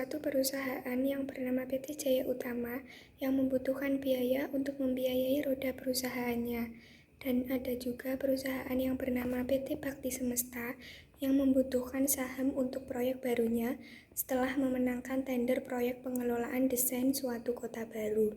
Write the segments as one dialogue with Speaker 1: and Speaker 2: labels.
Speaker 1: suatu perusahaan yang bernama PT Jaya Utama yang membutuhkan biaya untuk membiayai roda perusahaannya. Dan ada juga perusahaan yang bernama PT Bakti Semesta yang membutuhkan saham untuk proyek barunya setelah memenangkan tender proyek pengelolaan desain suatu kota baru.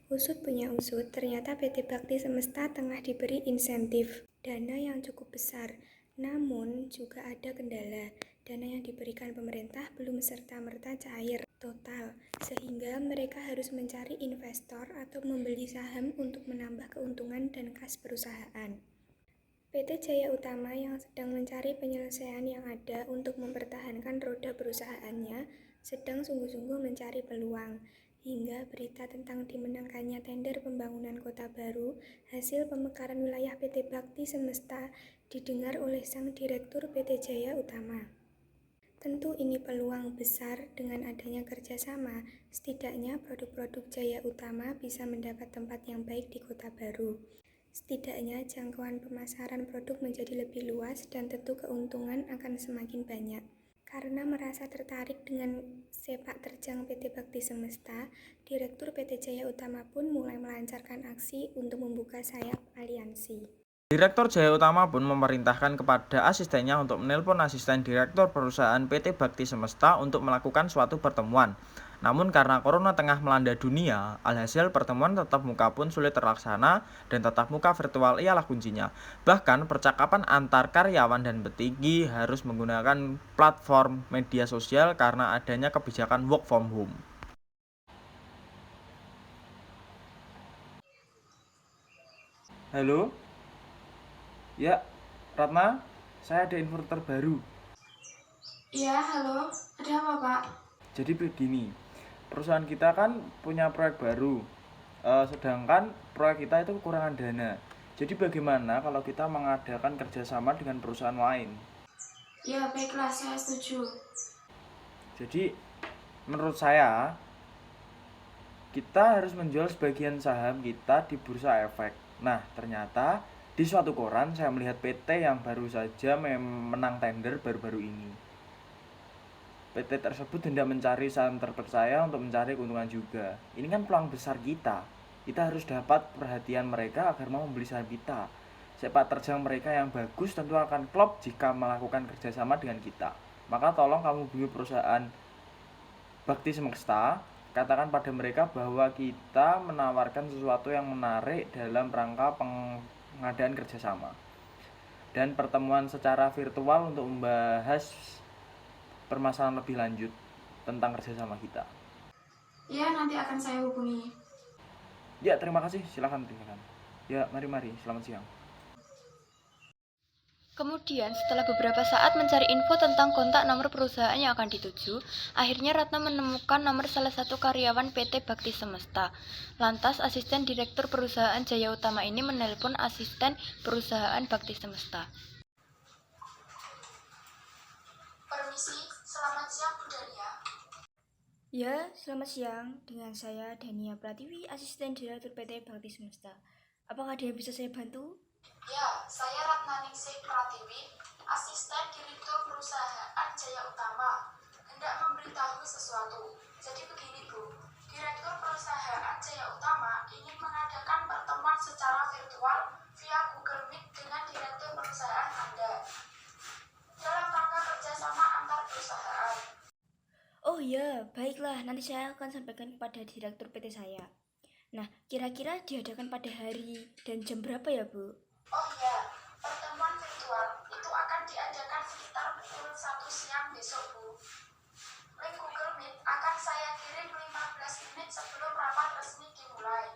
Speaker 1: Usut punya usut, ternyata PT Bakti Semesta tengah diberi insentif dana yang cukup besar. Namun juga ada kendala. Dana yang diberikan pemerintah belum serta-merta cair total, sehingga mereka harus mencari investor atau membeli saham untuk menambah keuntungan dan kas perusahaan. PT Jaya Utama yang sedang mencari penyelesaian yang ada untuk mempertahankan roda perusahaannya sedang sungguh-sungguh mencari peluang, hingga berita tentang dimenangkannya tender pembangunan kota baru hasil pemekaran wilayah PT Bakti Semesta didengar oleh sang direktur PT Jaya Utama. Tentu ini peluang besar dengan adanya kerjasama, setidaknya produk-produk Jaya Utama bisa mendapat tempat yang baik di kota baru. Setidaknya jangkauan pemasaran produk menjadi lebih luas dan tentu keuntungan akan semakin banyak. Karena merasa tertarik dengan sepak terjang PT Bakti Semesta, Direktur PT Jaya Utama pun mulai melancarkan aksi untuk membuka sayap aliansi.
Speaker 2: Direktur Jaya Utama pun memerintahkan kepada asistennya untuk menelpon asisten direktur perusahaan PT Bakti Semesta untuk melakukan suatu pertemuan. Namun karena corona tengah melanda dunia, alhasil pertemuan tatap muka pun sulit terlaksana dan tatap muka virtual ialah kuncinya. Bahkan percakapan antar karyawan dan petinggi harus menggunakan platform media sosial karena adanya kebijakan work from home. Halo? Ya, Ratna, saya ada info terbaru.
Speaker 3: Iya, halo. Ada apa, Pak?
Speaker 2: Jadi begini, perusahaan kita kan punya proyek baru, sedangkan proyek kita itu kekurangan dana. Jadi bagaimana kalau kita mengadakan kerjasama dengan perusahaan lain?
Speaker 3: Ya, baiklah, saya setuju.
Speaker 2: Jadi menurut saya, kita harus menjual sebagian saham kita di Bursa Efek. Nah, ternyata di suatu koran saya melihat PT yang baru saja menang tender baru-baru ini. PT tersebut hendak mencari saham terpercaya untuk mencari keuntungan juga. Ini kan peluang besar kita. Kita harus dapat perhatian mereka agar mau membeli saham kita. Sepak terjang mereka yang bagus tentu akan klop jika melakukan kerjasama dengan kita. Maka tolong kamu hubungi perusahaan Bakti Semesta, katakan pada mereka bahwa kita menawarkan sesuatu yang menarik dalam rangka pengadaan kerjasama dan pertemuan secara virtual untuk membahas permasalahan lebih lanjut tentang kerjasama kita.
Speaker 3: Ya, nanti akan saya hubungi.
Speaker 2: Ya, terima kasih. Silakan. Ya, mari. Selamat siang.
Speaker 4: Kemudian, setelah beberapa saat mencari info tentang kontak nomor perusahaan yang akan dituju, akhirnya Ratna menemukan nomor salah satu karyawan PT Bakti Semesta. Lantas, asisten direktur perusahaan Jaya Utama ini menelpon asisten perusahaan Bakti Semesta.
Speaker 3: Permisi, selamat siang Bu Dania.
Speaker 5: Ya, selamat siang. Dengan saya Dania Pratiwi, asisten direktur PT Bakti Semesta. Apakah dia bisa saya bantu?
Speaker 3: Ya, saya Ratnaningsih Pratiwi, asisten direktur perusahaan Jaya Utama. Hendak memberitahu sesuatu. Jadi begini Bu, direktur perusahaan Jaya Utama ingin mengadakan pertemuan secara virtual via Google Meet dengan direktur perusahaan Anda dalam rangka kerjasama antar perusahaan.
Speaker 5: Oh ya, baiklah. Nanti saya akan sampaikan kepada direktur PT saya. Nah, kira-kira diadakan pada hari dan jam berapa ya, Bu?
Speaker 3: Oh ya, pertemuan virtual itu akan diadakan sekitar pukul 1 siang besok, Bu. Link Google Meet akan saya kirim 15 menit sebelum rapat resmi dimulai.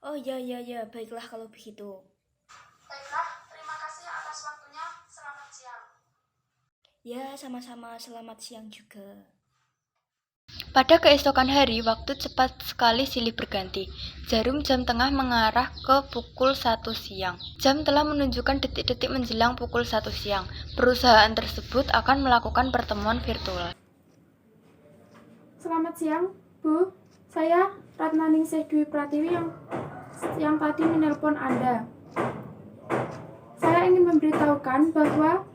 Speaker 5: Oh ya, baiklah kalau begitu.
Speaker 3: Baiklah, terima kasih atas waktunya. Selamat siang.
Speaker 5: Ya, sama-sama. Selamat siang juga.
Speaker 4: Pada keesokan hari, waktu cepat sekali silih berganti. Jarum jam tengah mengarah ke pukul 1 siang. Jam telah menunjukkan detik-detik menjelang pukul 1 siang. Perusahaan tersebut akan melakukan pertemuan virtual.
Speaker 3: Selamat siang, Bu. Saya Ratnaningsih Dwi Pratiwi yang tadi menelpon Anda. Saya ingin memberitahukan bahwa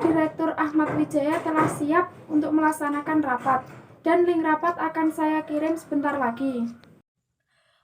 Speaker 3: Direktur Ahmad Wijaya telah siap untuk melaksanakan rapat.
Speaker 6: Dan link rapat akan saya kirim sebentar lagi.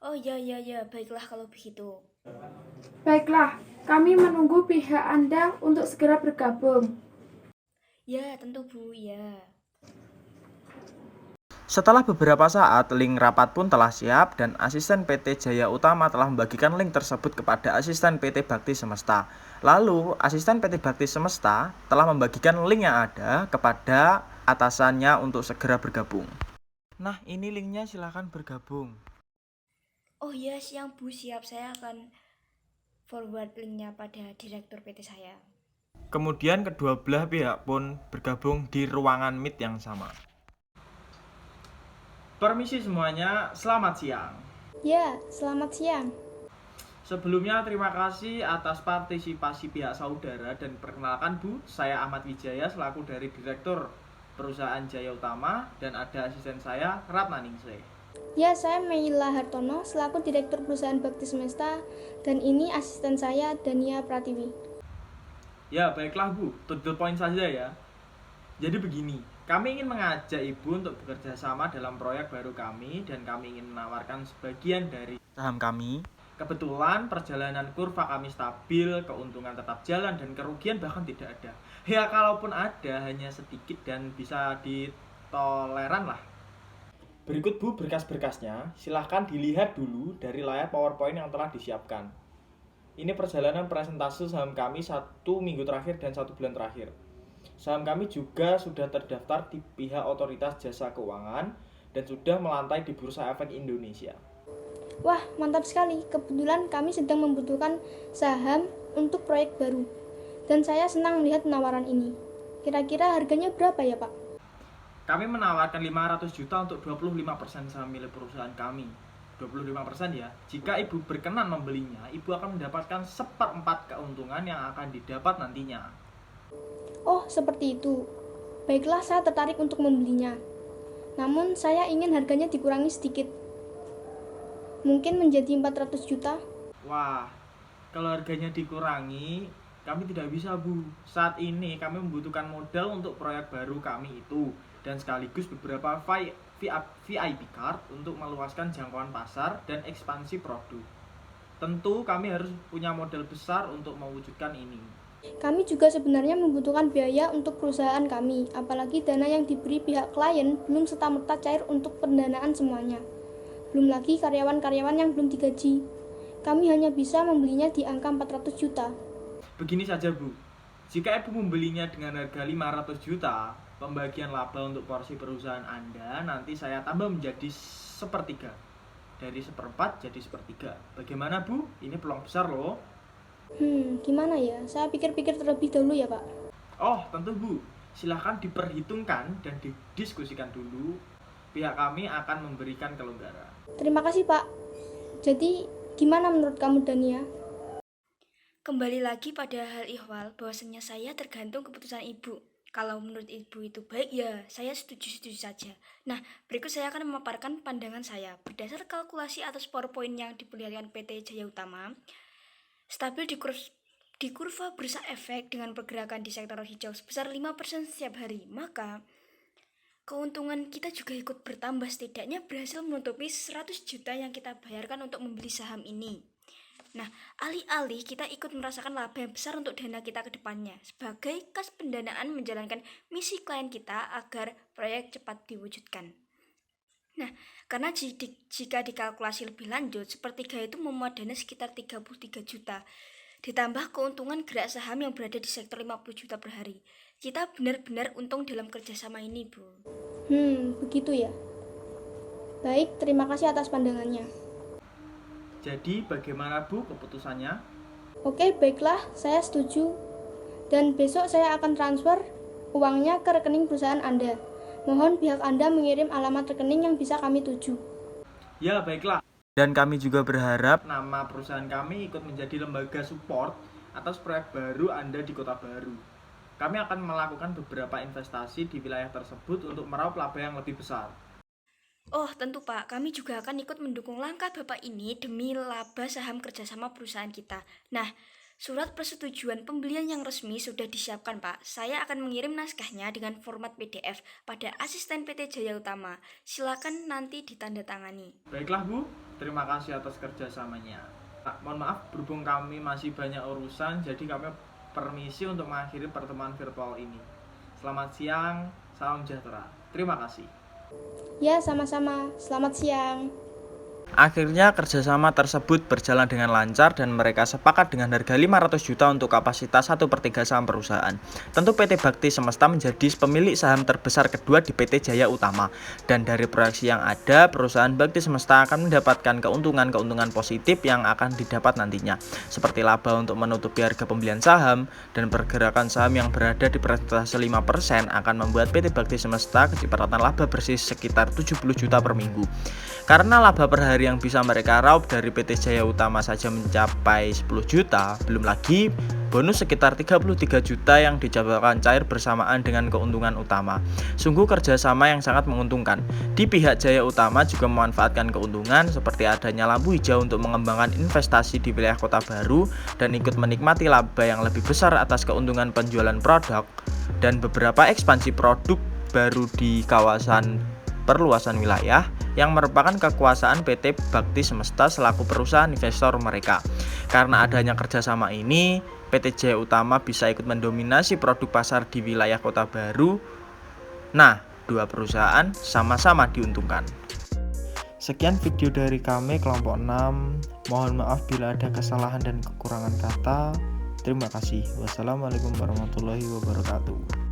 Speaker 5: Oh ya, baiklah kalau begitu.
Speaker 6: Baiklah, kami menunggu pihak Anda untuk segera bergabung.
Speaker 5: Ya, tentu Bu, ya.
Speaker 2: Setelah beberapa saat, link rapat pun telah siap dan asisten PT Jaya Utama telah membagikan link tersebut kepada asisten PT Bakti Semesta. Lalu, asisten PT Bakti Semesta telah membagikan link yang ada kepada atasannya untuk segera bergabung. Nah, ini linknya, silahkan bergabung.
Speaker 5: Oh ya, siang Bu, siap. Saya akan forward linknya pada direktur PT saya.
Speaker 2: Kemudian kedua belah pihak pun bergabung di ruangan meet yang sama. Permisi semuanya, selamat siang.
Speaker 1: Ya, selamat siang.
Speaker 2: Sebelumnya terima kasih atas partisipasi pihak saudara dan perkenalkan Bu, saya Ahmad Wijaya selaku dari Direktur Perusahaan Jaya Utama dan ada asisten saya Ratna Ningsih.
Speaker 1: Ya, saya Meila Hartono selaku Direktur Perusahaan Bakti Semesta dan ini asisten saya Dania Pratiwi.
Speaker 2: Ya baiklah Bu, to the point saja ya. Jadi begini, kami ingin mengajak Ibu untuk bekerja sama dalam proyek baru kami dan kami ingin menawarkan sebagian dari saham kami. Kebetulan perjalanan kurva kami stabil, keuntungan tetap jalan dan kerugian bahkan tidak ada. Ya kalaupun ada hanya sedikit dan bisa ditoleran lah. Berikut Bu berkas-berkasnya, silahkan dilihat dulu dari layar PowerPoint yang telah disiapkan. Ini perjalanan presentase saham kami 1 minggu terakhir dan 1 bulan terakhir. Saham kami juga sudah terdaftar di pihak Otoritas Jasa Keuangan dan sudah melantai di Bursa Efek Indonesia.
Speaker 1: Wah, mantap sekali. Kebetulan kami sedang membutuhkan saham untuk proyek baru. Dan saya senang melihat penawaran ini. Kira-kira harganya berapa ya, Pak?
Speaker 2: Kami menawarkan 500 juta untuk 25% saham milik perusahaan kami. 25% ya. Jika Ibu berkenan membelinya, Ibu akan mendapatkan 1/4 keuntungan yang akan didapat nantinya.
Speaker 1: Oh, seperti itu. Baiklah, saya tertarik untuk membelinya. Namun, saya ingin harganya dikurangi sedikit. Mungkin menjadi 400 juta.
Speaker 2: Wah, kalau harganya dikurangi, kami tidak bisa Bu. Saat ini kami membutuhkan modal untuk proyek baru kami itu dan sekaligus beberapa VIP card untuk meluaskan jangkauan pasar dan ekspansi produk. Tentu kami harus punya modal besar untuk mewujudkan ini.
Speaker 1: Kami juga sebenarnya membutuhkan biaya untuk perusahaan kami, apalagi dana yang diberi pihak klien belum serta-merta cair untuk pendanaan semuanya. Belum lagi karyawan-karyawan yang belum digaji. Kami hanya bisa membelinya di angka 400 juta.
Speaker 2: Begini saja Bu, jika Ibu membelinya dengan harga 500 juta, pembagian laba untuk porsi perusahaan Anda nanti saya tambah menjadi 1/3. Dari 1/4 jadi 1/3. Bagaimana Bu? Ini peluang besar loh.
Speaker 1: Gimana ya? Saya pikir-pikir terlebih dahulu ya, Pak.
Speaker 2: Oh, tentu Bu. Silahkan diperhitungkan dan didiskusikan dulu. Pihak kami akan memberikan kelonggaran.
Speaker 1: Terima kasih, Pak. Jadi, gimana menurut kamu, Dania?
Speaker 5: Kembali lagi pada hal ihwal, bahwasanya saya tergantung keputusan Ibu. Kalau menurut Ibu itu baik, ya saya setuju-setuju saja. Nah, berikut saya akan memaparkan pandangan saya. Berdasar kalkulasi atas PowerPoint yang diperlihatkan PT Jaya Utama, stabil di kurva bursa efek dengan pergerakan di sektor hijau sebesar 5% setiap hari, maka keuntungan kita juga ikut bertambah, setidaknya berhasil menutupi 100 juta yang kita bayarkan untuk membeli saham ini. Nah, alih-alih kita ikut merasakan laba yang besar untuk dana kita ke depannya, sebagai kas pendanaan menjalankan misi klien kita agar proyek cepat diwujudkan. Nah, karena jika dikalkulasi lebih lanjut, sepertiga itu memuat dana sekitar 33 juta. Ditambah keuntungan gerak saham yang berada di sektor 50 juta per hari. Kita benar-benar untung dalam kerjasama ini, Bu.
Speaker 1: Begitu ya. Baik, terima kasih atas pandangannya.
Speaker 2: Jadi bagaimana Bu keputusannya?
Speaker 1: Oke, baiklah, saya setuju. Dan besok saya akan transfer uangnya ke rekening perusahaan Anda. Mohon pihak Anda mengirim alamat rekening yang bisa kami tuju.
Speaker 2: Ya, baiklah. Dan kami juga berharap nama perusahaan kami ikut menjadi lembaga support atas proyek baru Anda di kota baru. Kami akan melakukan beberapa investasi di wilayah tersebut untuk meraup laba yang lebih besar.
Speaker 5: Oh, tentu Pak, kami juga akan ikut mendukung langkah Bapak ini demi laba saham kerjasama perusahaan kita. Nah, Surat persetujuan pembelian yang resmi sudah disiapkan, Pak. Saya akan mengirim naskahnya dengan format PDF pada asisten PT Jaya Utama. Silakan nanti ditandatangani.
Speaker 2: Baiklah Bu, terima kasih atas kerjasamanya. Mohon maaf, berhubung kami masih banyak urusan, jadi kami permisi untuk mengakhiri pertemuan virtual ini. Selamat siang, salam sejahtera. Terima kasih.
Speaker 7: Ya, sama-sama. Selamat siang.
Speaker 2: Akhirnya kerjasama tersebut berjalan dengan lancar dan mereka sepakat dengan harga 500 juta untuk kapasitas 1/3 saham perusahaan. Tentu PT Bakti Semesta menjadi pemilik saham terbesar kedua di PT Jaya Utama. Dan dari proyeksi yang ada, perusahaan Bakti Semesta akan mendapatkan keuntungan-keuntungan positif yang akan didapat nantinya. Seperti laba untuk menutupi harga pembelian saham dan pergerakan saham yang berada di persentase 5% akan membuat PT Bakti Semesta kecipratan laba bersih sekitar 70 juta per minggu. Karena laba per hari yang bisa mereka raup dari PT Jaya Utama saja mencapai 10 juta, belum lagi bonus sekitar 33 juta yang dijabarkan cair bersamaan dengan keuntungan utama. Sungguh kerjasama yang sangat menguntungkan. Di pihak Jaya Utama juga memanfaatkan keuntungan seperti adanya lampu hijau untuk mengembangkan investasi di wilayah kota baru dan ikut menikmati laba yang lebih besar atas keuntungan penjualan produk dan beberapa ekspansi produk baru di kawasan perluasan wilayah yang merupakan kekuasaan PT Bakti Semesta selaku perusahaan investor mereka. Karena adanya kerjasama ini, PT Jaya Utama bisa ikut mendominasi produk pasar di wilayah kota baru. Nah, dua perusahaan sama-sama diuntungkan. Sekian video dari kami kelompok 6. Mohon maaf bila ada kesalahan dan kekurangan kata. Terima kasih. Wassalamualaikum warahmatullahi wabarakatuh.